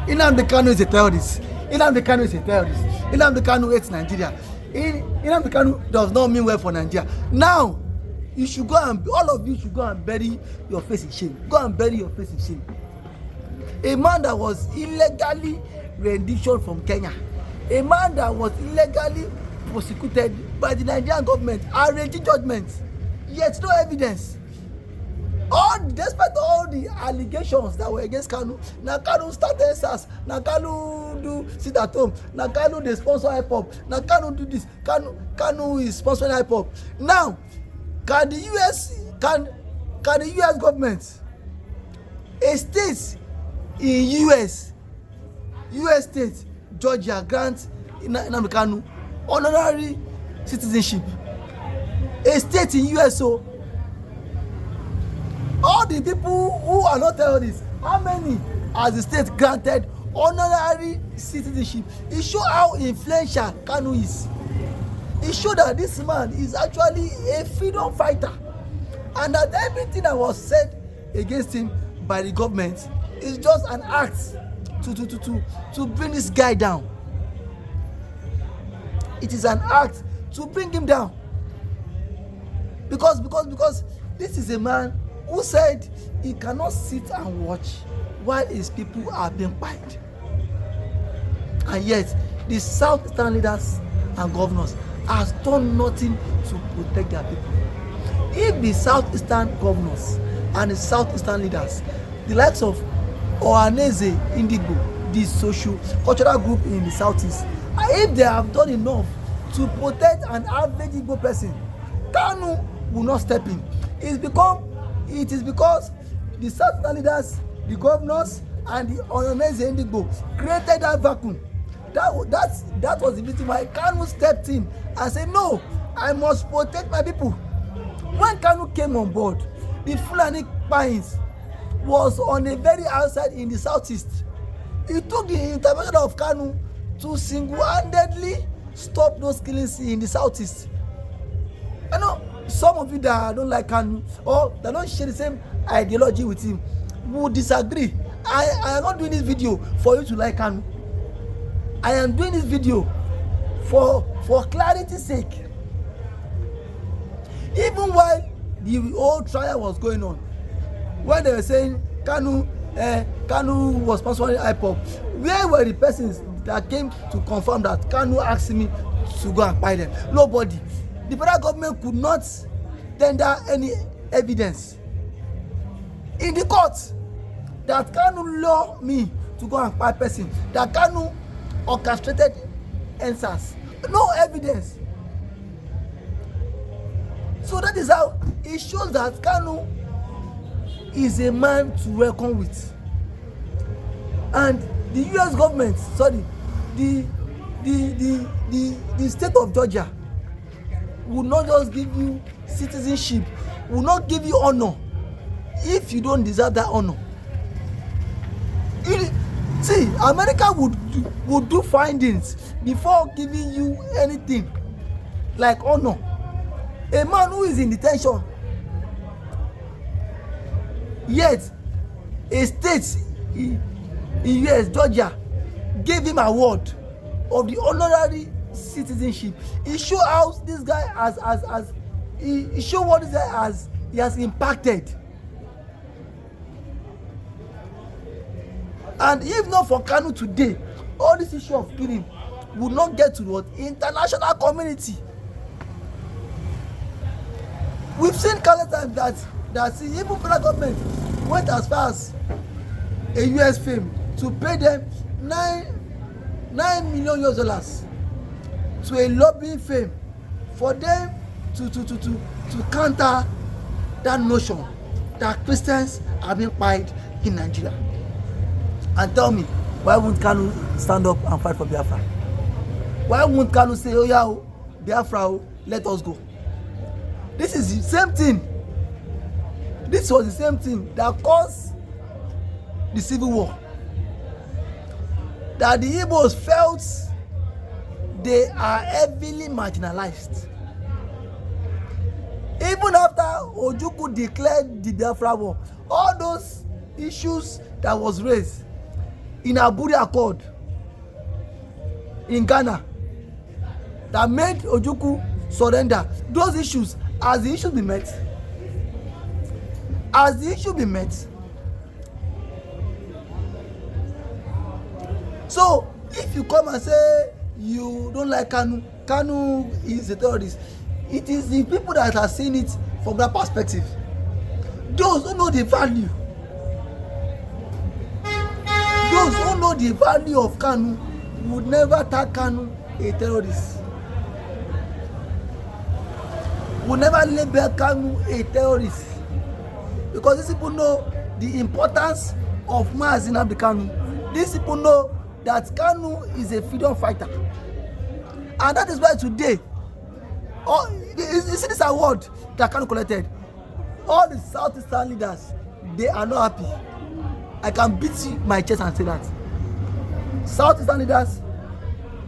Nnamdi Kanu is a terrorist. Nnamdi Kanu is a terrorist. Nnamdi Kanu hates Nigeria. Nnamdi Kanu does not mean well for Nigeria. Now, you should go and all of you should go and bury your face in shame. Go and bury your face in shame. A man that was illegally renditioned from Kenya, a man that was illegally prosecuted by the Nigerian government, arranging judgments, yet no evidence. Despite all the allegations that were against Kanu, na Kanu started SARS, na Kanu do sit at home, na Kanu dey sponsor hip hop, na Kanu do this, Kanu is sponsoring hip hop. Now, can the US government, a state in US state, Georgia, grant Nnamdi Kanu honorary citizenship? A state in US, so all the people who are not terrorists, how many has the state granted honorary citizenship? It shows how influential Kanu is. It shows that this man is actually a freedom fighter, and that everything that was said against him by the government is just an act to bring this guy down. It is an act to bring him down, because this is a man who said he cannot sit and watch while his people are being pied. And yet, the Southeastern leaders and governors has done nothing to protect their people. If the Southeastern governors and the Southeastern leaders, the likes of Ohanaeze Ndigbo, the social cultural group in the Southeast, if they have done enough to protect an average Igbo person, Kanu will not step in. It is because the Southern leaders, the governors, and the Ohanaeze Ndigbo created that vacuum. That was the reason why Kanu stepped in and said, no, I must protect my people. When Kanu came on board, the Fulani Pines was on a very outside in the Southeast. It took the intervention of Kanu to single-handedly stop those killings in the Southeast. I know some of you that don't like Kanu or that don't share the same ideology with him will disagree. I am not doing this video for you to like Kanu. I am doing this video for clarity's sake. Even while the whole trial was going on, when they were saying Kanu was sponsoring hip hop, where were the persons that came to confirm that Kanu asked me to go and buy them? Nobody. The federal government could not tender any evidence in the court that Kanu law me to go and buy person, that Kanu orchestrated answers. No evidence. So that is how it shows that Kanu is a man to reckon with. And the US government, the state of Georgia will not just give you citizenship, will not give you honor if you don't deserve that honor. See, America would do findings before giving you anything like honor. A man who is in detention, yet a state in US, Georgia, gave him an award of the honorary citizenship. It shows how this guy he shows what this guy has impacted. And if not for Kanu today, all this issue of killing would not get to what international community. We've seen countless times that even federal government went as far as a US firm to pay them $9 million to a lobbying firm for them to counter that notion that Christians are being pied in Nigeria. And tell me, why won't Kanu stand up and fight for Biafra? Why won't Kanu say, oh yeah, Biafra, let us go? This is the same thing. This was the same thing that caused the civil war. That the Igbos felt they are heavily marginalized. Even after Ojukwu declared the Biafra war, all those issues that was raised, in Aburi Accord in Ghana that made Ojukwu surrender. Those issues, has the issue been met? Has the issue been met? So if you come and say you don't like Kanu, Kanu is a terrorist, it is the people that are seeing it from that perspective. Those who know the value, those who know the value of Kanu would never tag Kanu a terrorist, would never label Kanu a terrorist, because these people know the importance of Nnamdi Kanu. These people know that Kanu is a freedom fighter, and that is why today, you see this award that Kanu collected, all the Southeastern leaders, they are not happy. I can beat my chest and say that Southeastern leaders,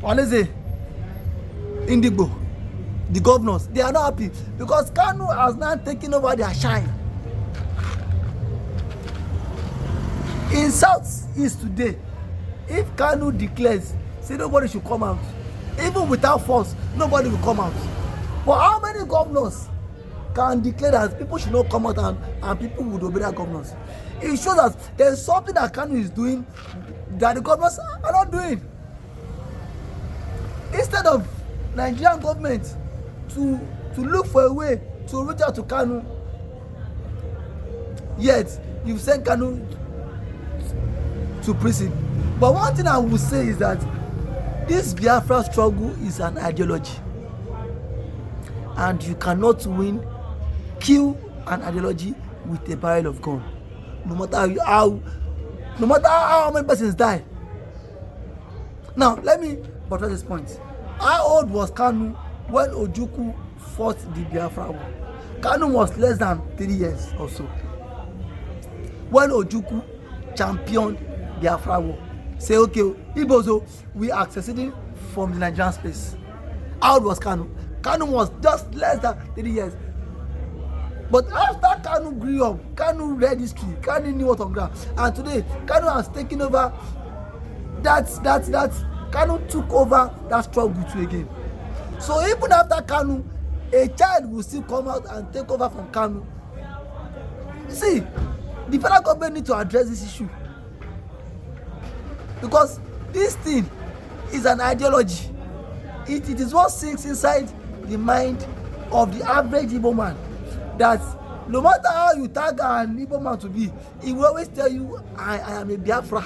Waneze, Indigo, the governors, they are not happy because Kanu has now taken over their shine. In Southeast today, if Kanu declares, say nobody should come out, even without force, nobody will come out. But how many governors can declare that people should not come out and people would obey their governors? It shows that there is something that Kanu is doing that the governors are not doing. Instead of Nigerian government to look for a way to reach out to Kanu, yet you've sent Kanu to prison. But one thing I will say is that this Biafra struggle is an ideology, and you cannot kill an ideology with a barrel of gun, no matter how many persons die. Now let me buttress this point. How old was Kanu when Ojukwu fought the Biafra war? Kanu was less than 3 years or so when Ojukwu championed Biafra war. Say, okay, Igbozo, we are seceding from the Nigerian space. How old was Kanu? Kanu was just less than 3 years. But after Kanu grew up, Kanu read history, Kanu knew what on ground, and today Kanu has taken over that Kanu took over that struggle too again. So even after Kanu, a child will still come out and take over from Kanu. You see, the federal government need to address this issue, because this thing is an ideology. It is what sinks inside the mind of the average Igbo man, that no matter how you tag an Igbo man to be, he will always tell you, I am a Biafra.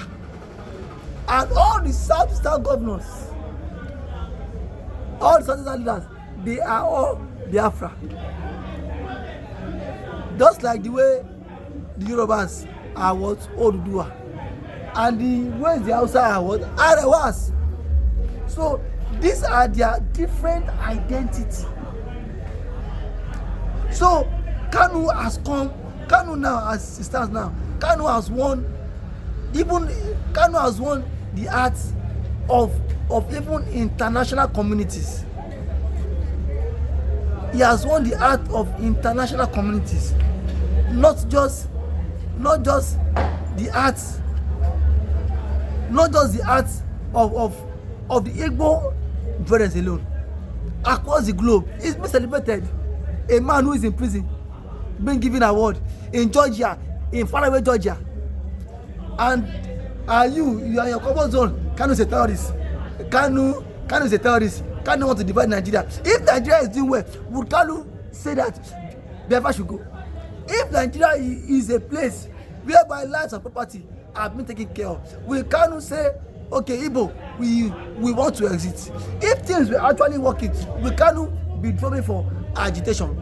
And all the Southeastern governors, all the Southeastern leaders, they are all Biafra. Just like the way the Yorubas are what Oduduwa, and the way the Hausa are what Arewas. So these are their different identity. So Kanu has come, Kanu now, as it stands now, Kanu has won the hearts of even international communities. He has won the heart of international communities, not just the hearts of the Igbo brothers alone. Across the globe, he's been celebrated. A man who is in prison being given an award in Georgia, in faraway Georgia, and you are in your comfort zone. Kanu is a terrorist. Kanu is a terrorist. Kanu want to divide Nigeria. If Nigeria is doing well, would Kanu say that Biafra should go? If Nigeria is a place whereby lives and property have been taken care of, will Kanu say, okay, Igbo, we want to exit? If things were actually working, will Kanu be driven for agitation?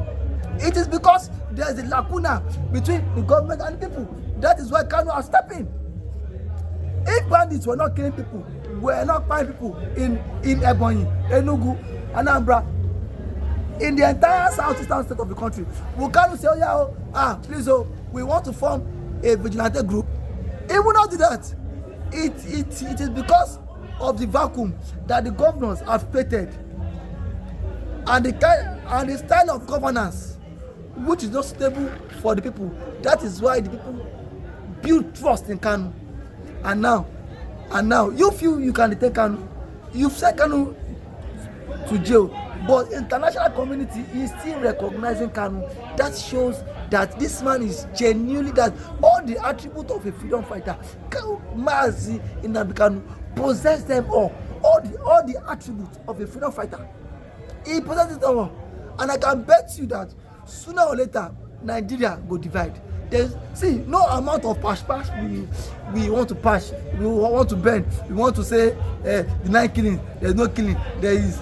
It is because there is a lacuna between the government and the people. That is why Kanu are stepping. If bandits were not killing people, were not fighting people in Ebonyi, Enugu, Anambra, in the entire southeastern state of the country, will Kanu say, oh yeah, please, we want to form a vigilante group? He will not do that. It is because of the vacuum that the governors have created, and the style of governance which is not stable for the people. That is why the people build trust in Kanu, and now and now you feel you can take Kanu. You've sent Kanu to jail, but international community is still recognizing Kanu. That shows that this man is genuinely, that all the attributes of a freedom fighter, Mazi Nnamdi Kanu possess them all the attributes of a freedom fighter. He possesses it all, and I can bet you that sooner or later Nigeria go divide. There's, see, no amount of pash we want to pash, we want to bend, we want to say deny killing. There's no killing. There is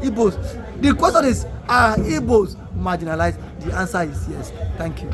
Igbos. The question is, are Igbos marginalized? The answer is yes. Thank you.